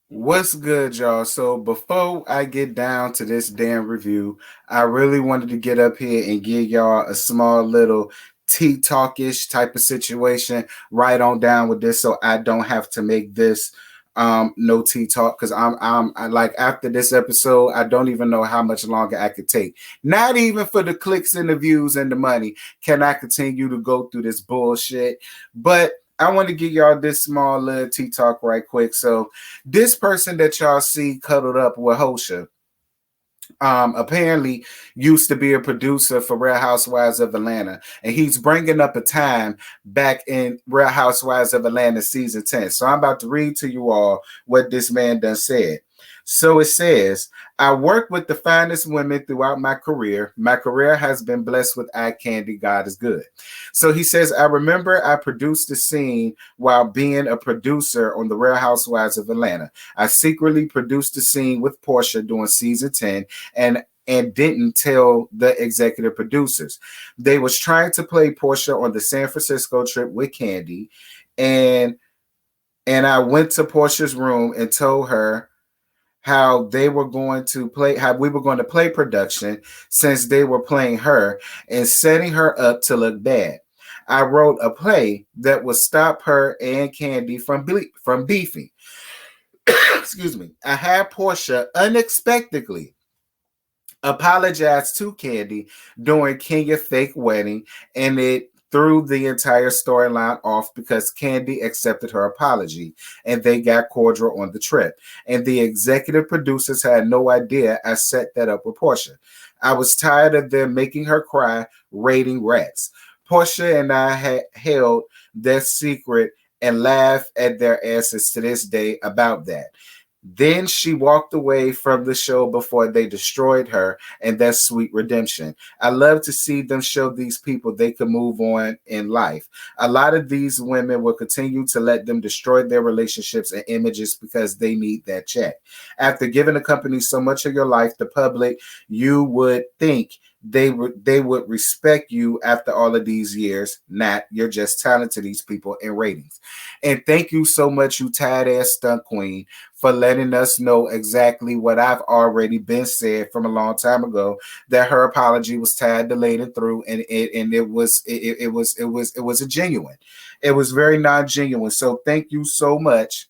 What's good, y'all? So before I get down to this damn review, I really wanted to get up here and give y'all a small little tea talkish type of situation right on down with this, so I don't have to make this no tea talk because I like after this episode, I don't even know how much longer I could take. Not even for the clicks and the views and the money can I continue to go through this bullshit. But I want to give y'all this small little tea talk right quick. So this person that y'all see cuddled up with Hosha, apparently used to be a producer for Real Housewives of Atlanta, and he's bringing up a time back in Real Housewives of Atlanta season 10. So I'm about to read to you all what this man done said. So it says, I worked with the finest women throughout my career. My career has been blessed with eye candy. God is good. So he says, I remember I produced a scene while being a producer on the Real Housewives of Atlanta. I secretly produced a scene with Porsha during season 10 and didn't tell the executive producers. They was trying to play Porsha on the San Francisco trip with Candy, and I went to Porsha's room and told her how they were going to play, how we were going to play production since they were playing her and setting her up to look bad. I wrote a play that would stop her and Candy from beefing. Excuse me. I had Porsha unexpectedly apologized to Candy during Kenya fake wedding, and it threw the entire storyline off because Candy accepted her apology and they got cordial on the trip. And the executive producers had no idea I set that up with Porsha. I was tired of them making her cry, raiding rats. Porsha and I had held their secret and laugh at their asses to this day about that. Then she walked away from the show before they destroyed her, and that's sweet redemption. I love to see them show these people they can move on in life. A lot of these women will continue to let them destroy their relationships and images because they need that check. After giving a company so much of your life, the public, you would think they would respect you after all of these years. Not, you're just talent to these people in ratings. And thank you so much, you tired ass stunt queen, for letting us know exactly what I've already been said from a long time ago, that her apology was tied, delayed, and through, and it was a genuine. It was very non-genuine. So thank you so much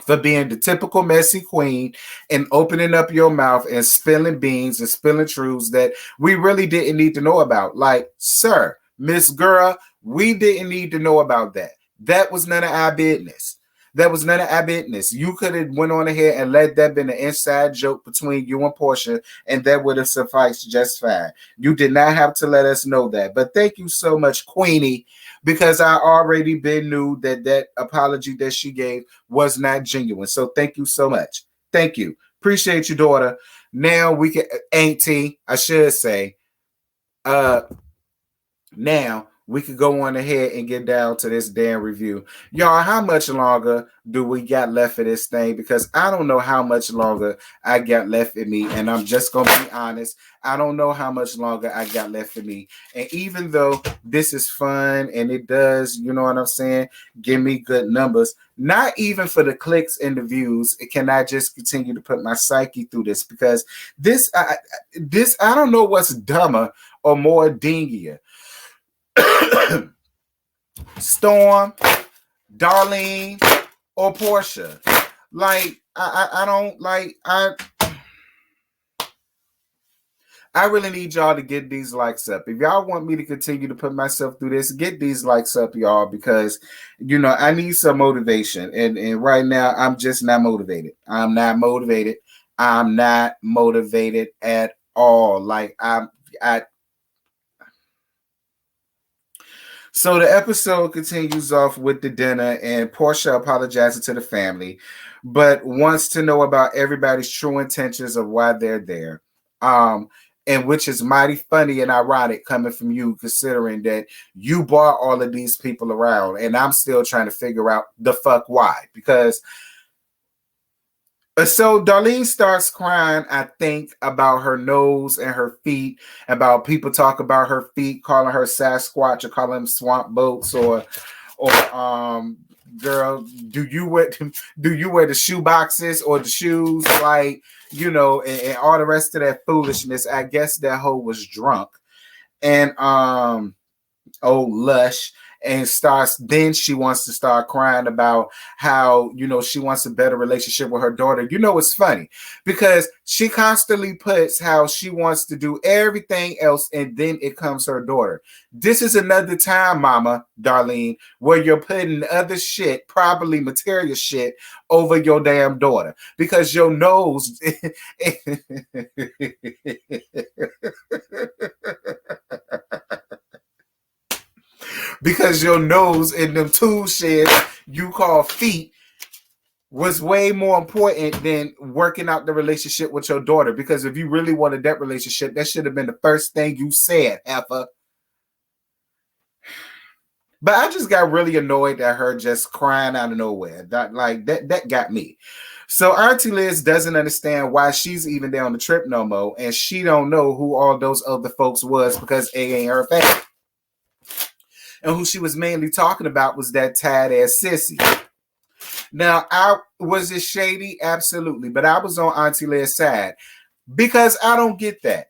for being the typical messy queen and opening up your mouth and spilling beans and spilling truths that we really didn't need to know about. Like, sir, Miss Girl, we didn't need to know about that. That was none of our business. That was none of our business. You could have went on ahead and let that been an inside joke between you and Porsha, and that would have sufficed just fine. You did not have to let us know that. But thank you so much, Queenie, because I already been knew that that apology that she gave was not genuine. So thank you so much. Thank you. Appreciate you, daughter. Now we can, auntie, I should say, uh, now we could go on ahead and get down to this damn review. Y'all, how much longer do we got left of this thing? Because I don't know how much longer I got left in me. And I'm just going to be honest. I don't know how much longer I got left in me. And even though this is fun and it does, you know what I'm saying, give me good numbers, not even for the clicks and the views, can I just continue to put my psyche through this? Because I don't know what's dumber or more dingier. Storm, Darlene, or Porsha. Like, I don't like I really need y'all to get these likes up. If y'all want me to continue to put myself through this, get these likes up, y'all, because I need some motivation. And right now I'm just not motivated. I'm not motivated. I'm not motivated at all. Like I So the episode continues off with the dinner, and Portia apologizing to the family, but wants to know about everybody's true intentions of why they're there. Um, and which is mighty funny and ironic coming from you, considering that you brought all of these people around, and I'm still trying to figure out the fuck why. Because so Darlene starts crying, I think, about her nose and her feet, about people talk about her feet, calling her Sasquatch or calling them swamp boats Or girl, do you wear the shoe boxes or the shoes? Like, and all the rest of that foolishness. I guess that hoe was drunk. And Lush, and she wants to start crying about how she wants a better relationship with her daughter. It's funny because she constantly puts how she wants to do everything else, and then it comes her daughter. This is another time, Mama Darlene, where you're putting other shit, probably material shit, over your damn daughter because your nose because your nose in them tool sheds you call feet was way more important than working out the relationship with your daughter. Because if you really wanted that relationship, that should have been the first thing you said, heifer. But I just got really annoyed at her just crying out of nowhere. That got me. So Auntie Liz doesn't understand why she's even there on the trip no more, and she don't know who all those other folks was because it ain't her family. And who she was mainly talking about was that tad ass sissy. Now, was it shady? Absolutely. But I was on Auntie Liz's side because I don't get that.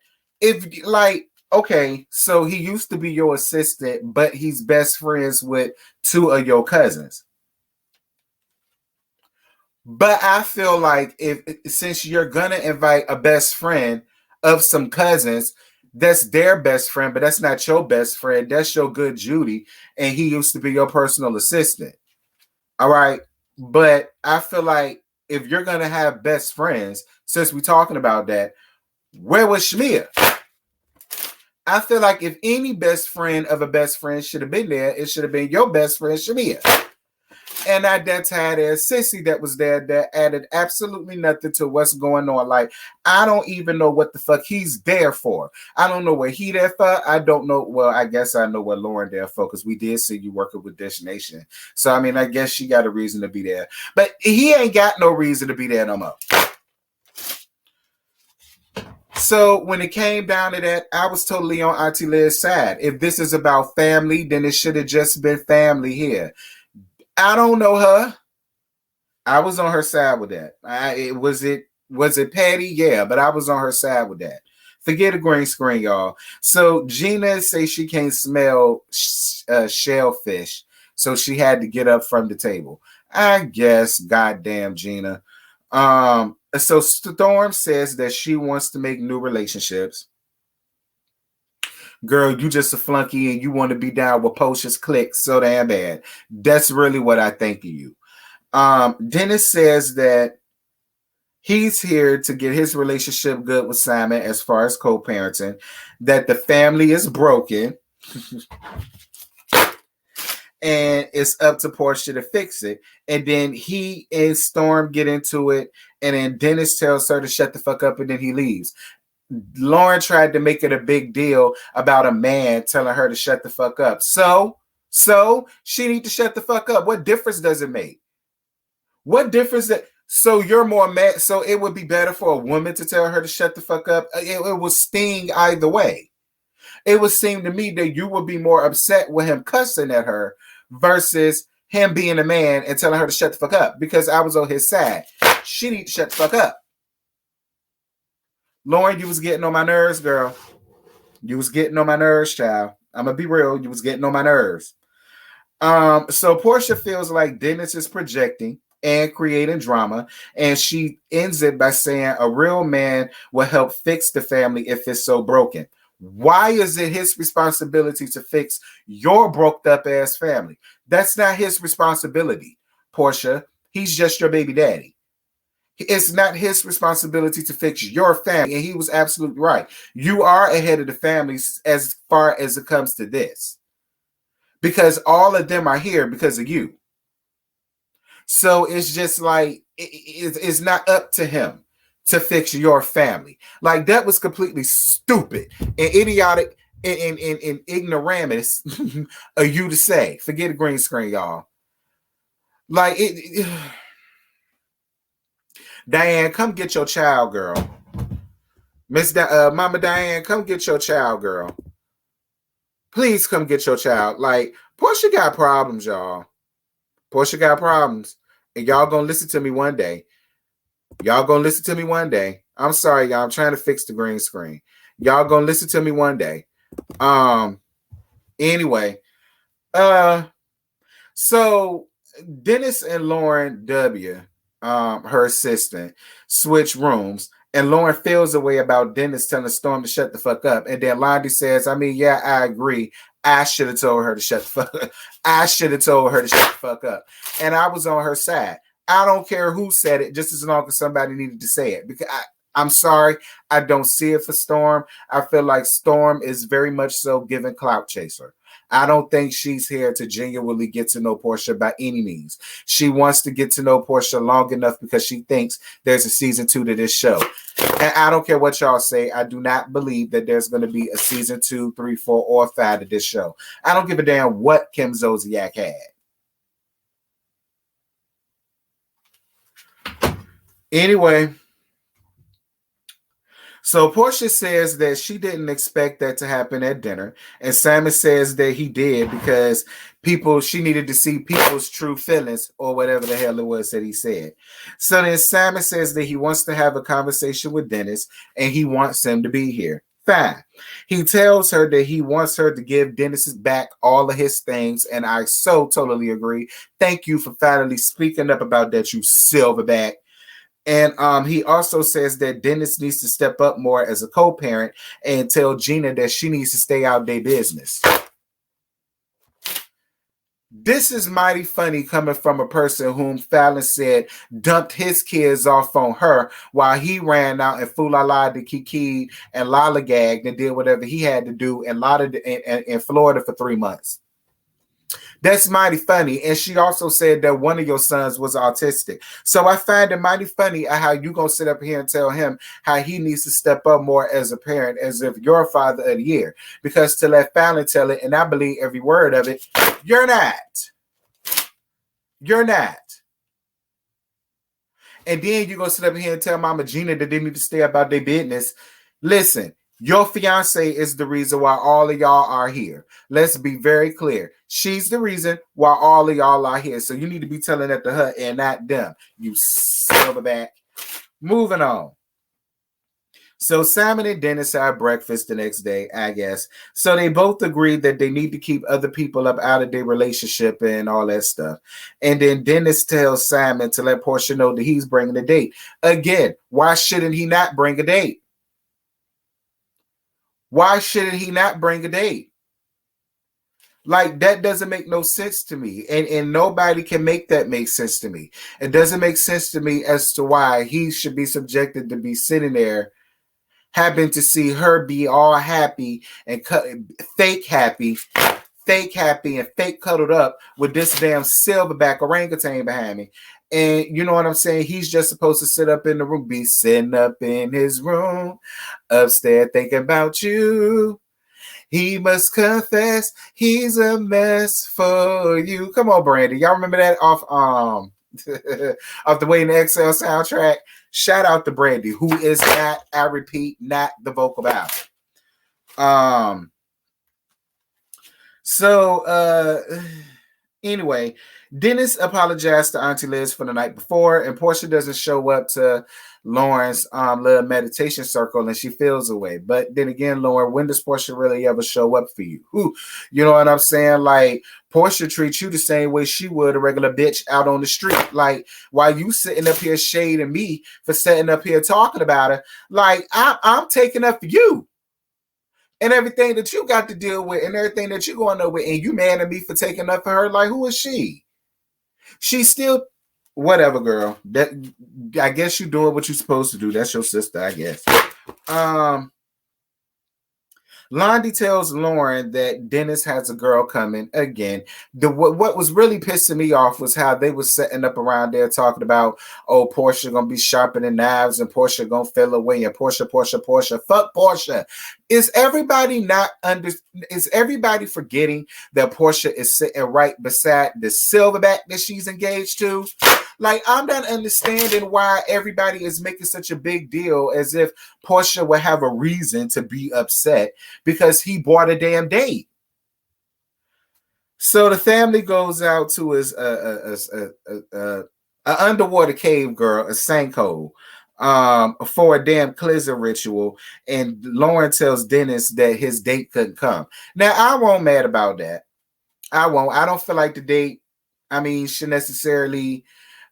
Okay, so he used to be your assistant, but he's best friends with two of your cousins. But I feel like since you're going to invite a best friend of some cousins, that's their best friend, but that's not your best friend. That's your good Judy, and he used to be your personal assistant. All right? But I feel like if you're going to have best friends, since we're talking about that, where was Shmia? I feel like if any best friend of a best friend should have been there, it should have been your best friend, Shmia. And that tad ass sissy that was there that added absolutely nothing to what's going on. Like, I don't even know what the fuck he's there for. I don't know what he there for. I don't know. Well, I guess I know what Lauren there for because we did see you working with Dish Nation. So, I mean, I guess she got a reason to be there. But he ain't got no reason to be there no more. So when it came down to that, I was totally on Auntie Liz's side. If this is about family, then it should have just been family here. I don't know her. I was on her side with that. Was it Patty? Yeah, but I was on her side with that. Forget a green screen, y'all. So Gina says she can't smell shellfish, so she had to get up from the table. I guess, goddamn Gina. So Storm says that she wants to make new relationships. Girl, you just a flunky and you want to be down with Porsha's clique so damn bad. That's really what I think of you. Dennis says that he's here to get his relationship good with Simon as far as co-parenting, that the family is broken and it's up to Porsha to fix it. And then he and Storm get into it, and then Dennis tells her to shut the fuck up, and then he leaves. Lauren tried to make it a big deal about a man telling her to shut the fuck up. So she need to shut the fuck up. What difference does it make? What difference that? So you're more mad. So it would be better for a woman to tell her to shut the fuck up. It would sting either way. It would seem to me that you would be more upset with him cussing at her versus him being a man and telling her to shut the fuck up, because I was on his side. She need to shut the fuck up. Lauren, you was getting on my nerves, girl. You was getting on my nerves, child. I'm going to be real. You was getting on my nerves. So Porsha feels like Dennis is projecting and creating drama, and she ends it by saying a real man will help fix the family if it's so broken. Why is it his responsibility to fix your broke up ass family? That's not his responsibility, Porsha. He's just your baby daddy. It's not his responsibility to fix your family. And he was absolutely right. You are ahead of the family as far as it comes to this, because all of them are here because of you. So it's just like, it's not up to him to fix your family. Like, that was completely stupid and idiotic and ignoramus of you to say. Forget a green screen, y'all. Like, Diane, come get your child, girl. Mama Diane, come get your child, girl. Please come get your child. Like, Porsha got problems, y'all. Porsha got problems. And y'all gonna listen to me one day. Y'all gonna listen to me one day. I'm sorry, y'all. I'm trying to fix the green screen. Y'all gonna listen to me one day. Anyway, so Dennis and Lauren W, her assistant, switch rooms, and Lauren feels a way about Dennis telling Storm to shut the fuck up. And then Londi says, I mean, yeah, I agree. I should have told her to shut the fuck up. I should have told her to shut the fuck up. And I was on her side. I don't care who said it, just as long as somebody needed to say it. Because I'm sorry, I don't see it for Storm. I feel like Storm is very much so giving clout chaser. I don't think she's here to genuinely get to know Porsha by any means. She wants to get to know Porsha long enough because she thinks there's a season 2 to this show. And I don't care what y'all say. I do not believe that there's going to be a season 2, 3, 4, or 5 to this show. I don't give a damn what Kim Zolciak had. Anyway, so Porsha says that she didn't expect that to happen at dinner. And Simon says that he did because she needed to see people's true feelings or whatever the hell it was that he said. So then Simon says that he wants to have a conversation with Dennis and he wants him to be here. Fine. He tells her that he wants her to give Dennis back all of his things. And I so totally agree. Thank you for finally speaking up about that, you silverback. And he also says that Dennis needs to step up more as a co-parent and tell Gina that she needs to stay out of their business. This is mighty funny coming from a person whom Fallon said dumped his kids off on her while he ran out and fool-la-la to Kiki and lollygagged and did whatever he had to do in Florida for 3 months. That's mighty funny. And she also said that one of your sons was autistic. So I find it mighty funny how you going to sit up here and tell him how he needs to step up more as a parent, as if you're a father of the year. Because to let Fallon tell it, and I believe every word of it, you're not. You're not. And then you're going to sit up here and tell Mama Gina that they need to stay about their business. Listen. Your fiance is the reason why all of y'all are here. Let's be very clear. She's the reason why all of y'all are here. So you need to be telling that to her and not them. You silverback. Moving on. So Simon and Dennis had breakfast the next day, I guess. So they both agreed that they need to keep other people up out of their relationship and all that stuff. And then Dennis tells Simon to let Porsha know that he's bringing a date. Again, why shouldn't he not bring a date? Why shouldn't he not bring a date? Like, that doesn't make no sense to me. And nobody can make that make sense to me. It doesn't make sense to me as to why he should be subjected to be sitting there having to see her be all happy and fake happy and fake cuddled up with this damn silverback orangutan behind me. And you know what I'm saying? He's just supposed to sit up in the room, be sitting up in his room, upstairs thinking about you. He must confess he's a mess for you. Come on, Brandy. Y'all remember that off off the Waiting to Exhale soundtrack? Shout out to Brandy, who is not, I repeat, not the vocal ballad. Anyway, Dennis apologized to Auntie Liz for the night before, and Porsha doesn't show up to Lauren's little meditation circle, and she feels away. But then again, Lauren, when does Porsha really ever show up for you? You know what I'm saying? Like, Porsha treats you the same way she would a regular bitch out on the street. Like, while you sitting up here shading me for sitting up here talking about her, like, I'm taking up for you. And everything that you got to deal with and everything that you're going to with, and you mad at me for taking up for her. Like, who is she? She's still, whatever, girl. That, I guess you're doing what you're supposed to do. That's your sister, I guess. Londi tells Lauren that Dennis has a girl coming again. What was really pissing me off was how they were setting up around there talking about, oh, Porsha gonna be sharpening knives and Porsha gonna fell away and Porsha. Fuck Porsha. Is everybody forgetting that Porsha is sitting right beside the silverback that she's engaged to? Like, I'm not understanding why everybody is making such a big deal as if Porsha would have a reason to be upset because he bought a damn date. So the family goes out to his a underwater cave girl, a Sanko, for a damn cleanser ritual, and Lauren tells Dennis that his date couldn't come. Now I won't mad about that. I won't. I don't feel like the date, I mean, should necessarily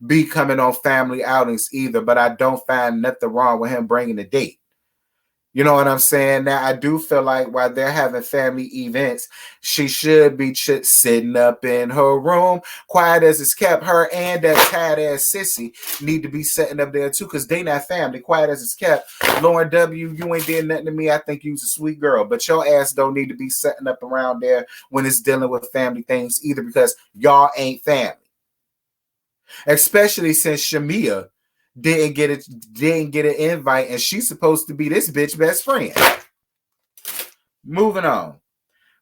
be coming on family outings either, but I don't find nothing wrong with him bringing a date. You know what I'm saying? Now, I do feel like while they're having family events, she should be sitting up in her room, quiet as it's kept. Her and that tired ass sissy need to be sitting up there too, because they not family, quiet as it's kept. Lauren W., you ain't did nothing to me. I think you's a sweet girl, but your ass don't need to be sitting up around there when it's dealing with family things either, because y'all ain't family. Especially since Shamia didn't get an invite, and she's supposed to be this bitch best friend. Moving on.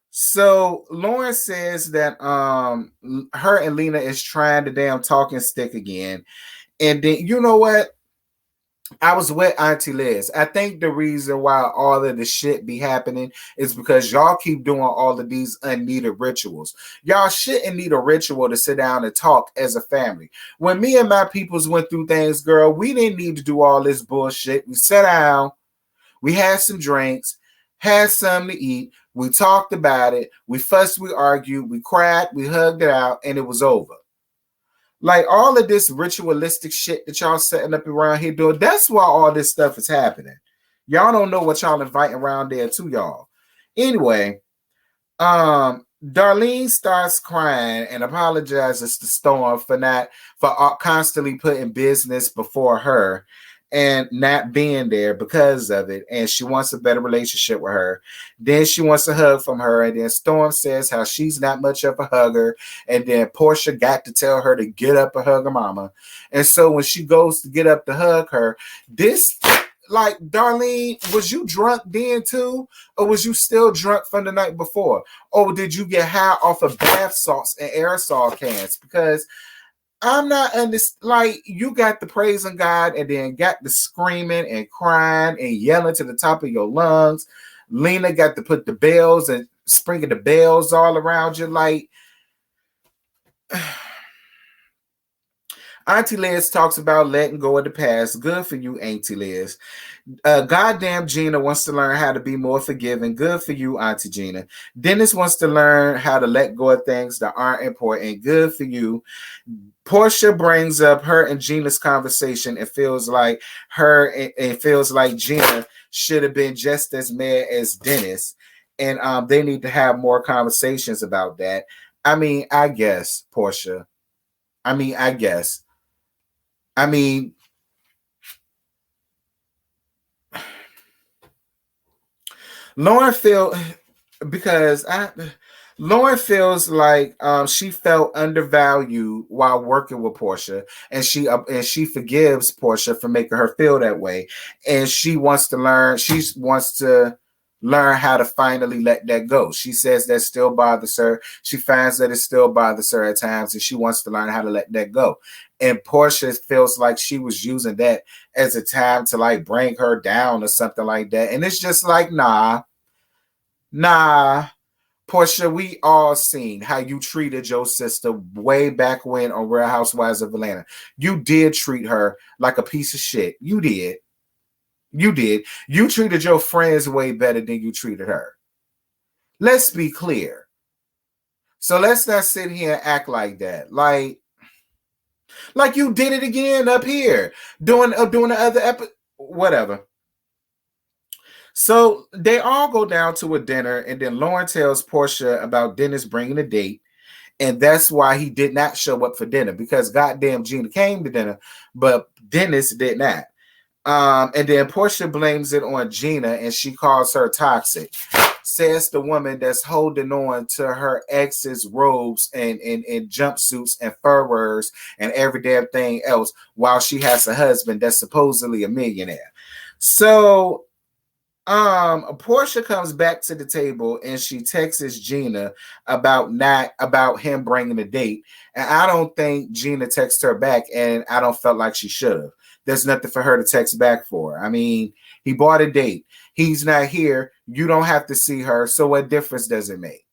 So Lauren says that her and Lena is trying the damn talking stick again. And then you know what? I was with Auntie Liz. I think the reason why all of the shit be happening is because y'all keep doing all of these unneeded rituals. Y'all shouldn't need a ritual to sit down and talk as a family. When me and my peoples went through things, girl, we didn't need to do all this bullshit. We sat down, we had some drinks, had something to eat, we talked about it, we fussed, we argued, we cried, we hugged it out, and it was over. Like all of this ritualistic shit that y'all setting up around here doing, that's why all this stuff is happening. Y'all don't know what y'all inviting around there to y'all. Anyway, Darlene starts crying and apologizes to Storm for constantly putting business before her and not being there because of it. And she wants a better relationship with her. Then she wants a hug from her. And then Storm says how she's not much of a hugger. And then Porsha got to tell her to get up and hug her mama. And so when she goes to get up to hug her, this, like, Darlene, was you drunk then too? Or was you still drunk from the night before? Or did you get high off of bath salts and aerosol cans? Because I'm not like, you got the praising God and then got the screaming and crying and yelling to the top of your lungs. Lena got to put the bells and sprinkle the bells all around you. Like, Auntie Liz talks about letting go of the past. Good for you, Auntie Liz. Goddamn Gina wants to learn how to be more forgiving. Good for you, Auntie Gina. Dennis wants to learn how to let go of things that aren't important. Good for you. Porsha brings up her and Gina's conversation. It feels like Gina should have been just as mad as Dennis, and they need to have more conversations about that. I mean, I guess, Porsha. I guess. Lauren feels Lauren feels like she felt undervalued while working with Porsha, and she forgives Porsha for making her feel that way, and she wants to learn. She wants to learn how to finally let that go. She says that still bothers her. She finds that it still bothers her at times, and she wants to learn how to let that go. And Porsha feels like she was using that as a time to like bring her down or something like that. And it's just like, nah. Porsha, we all seen how you treated your sister way back when on Real Housewives of Atlanta. You did treat her like a piece of shit. You did. You treated your friends way better than you treated her. Let's be clear. So let's not sit here and act like that. Like you did it again up here. Doing the other episode. Whatever. So they all go down to a dinner, and then Lauren tells Porsha about Dennis bringing a date, and that's why he did not show up for dinner, because goddamn Gina came to dinner, but Dennis did not. And then Porsha blames it on Gina, and she calls her toxic. Says the woman that's holding on to her ex's robes and jumpsuits and furs and every damn thing else while she has a husband that's supposedly a millionaire. So Porsha comes back to the table and she texts Gina about him bringing a date, and I don't think Gina texted her back, and I don't felt like she should have. There's nothing for her to text back for. I mean, he bought a date. He's not here. You don't have to see her. So what difference does it make?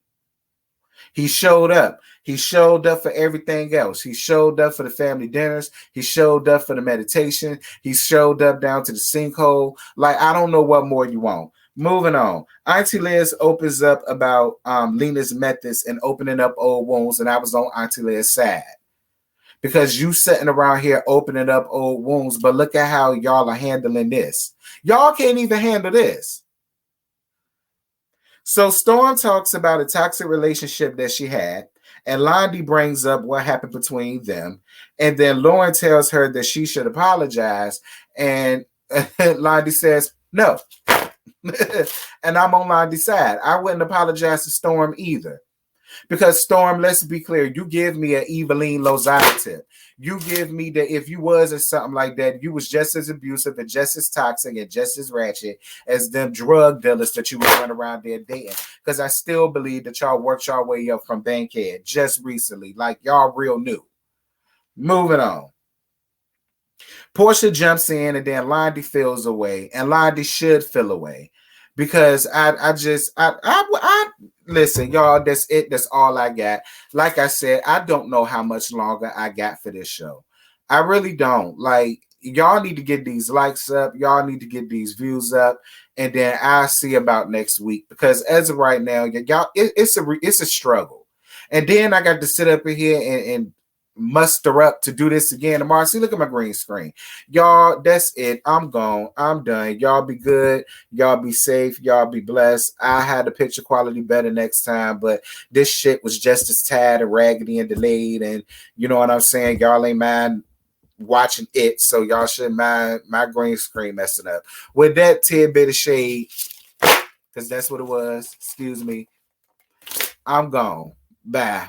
He showed up. He showed up for everything else. He showed up for the family dinners. He showed up for the meditation. He showed up down to the sinkhole. Like, I don't know what more you want. Moving on. Auntie Liz opens up about Lena's methods and opening up old wounds, and I was on Auntie Liz's side. Because you sitting around here opening up old wounds, but look at how y'all are handling this. Y'all can't even handle this. So Storm talks about a toxic relationship that she had, and Londi brings up what happened between them. And then Lauren tells her that she should apologize. And Londi says, no. And I'm on Londi's side. I wouldn't apologize to Storm either. Because Storm, let's be clear, you give me an Eveline Lozada tip. You give me that if you was or something like that, you was just as abusive and just as toxic and just as ratchet as them drug dealers that you would run around there dating. Because I still believe that y'all worked y'all way up from Bankhead just recently. Like y'all real new. Moving on. Porsha jumps in and then Londi feels away. And Londi should feel away. Because I listen, y'all, that's it. That's all I got. Like I said, I don't know how much longer I got for this show. I really don't. Like, y'all need to get these likes up. Y'all need to get these views up. And then I'll see about next week. Because as of right now, y'all, it's a struggle. And then I got to sit up in here and muster up to do this again tomorrow. See, look at my green screen. Y'all, that's it. I'm gone. I'm done. Y'all be good. Y'all be safe. Y'all be blessed. I had the picture quality better next time, but this shit was just as tired and raggedy and delayed. And you know what I'm saying? Y'all ain't mind watching it, so y'all shouldn't mind my green screen messing up. With that tidbit of shade, because that's what it was. Excuse me. I'm gone. Bye.